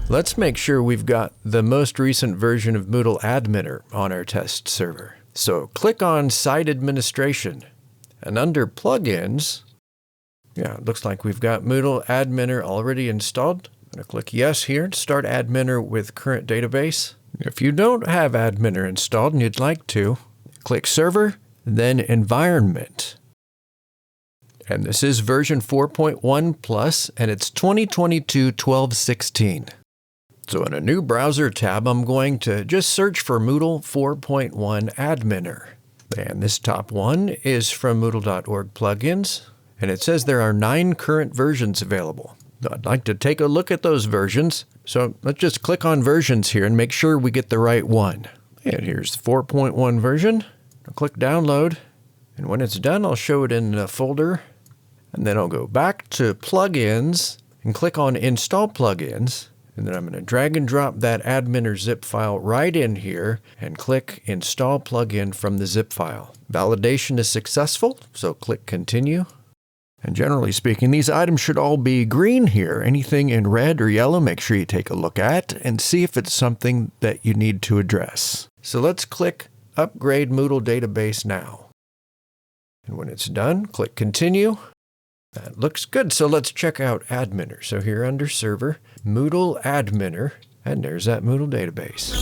Let's make sure we've got the most recent version of Moodle Adminer on our test server. So click on Site Administration, and under Plugins, it looks like we've got Moodle Adminer already installed. I'm going to click Yes here to start Adminer with current database. If you don't have Adminer installed and you'd like to, click Server, then Environment. And this is version 4.1 plus, and it's 2022-12-16. So in a new browser tab, I'm going to just search for Moodle 4.1 Adminer. And this top one is from Moodle.org plugins, and it says there are 9 current versions available. I'd like to take a look at those versions, so let's just click on versions here and make sure we get the right one. And here's the 4.1 version. I'll click Download, and when it's done, I'll show it in a folder, and then I'll go back to Plugins and click on Install Plugins. And then I'm going to drag and drop that Adminer zip file right in here and click Install Plugin from the zip file. Validation is successful, so click Continue. And generally speaking, these items should all be green here. Anything in red or yellow, make sure you take a look at and see if it's something that you need to address. So let's click Upgrade Moodle Database now. And when it's done, click Continue. That looks good, so let's check out Adminer. So here under Server, Moodle Adminer, and there's that Moodle database.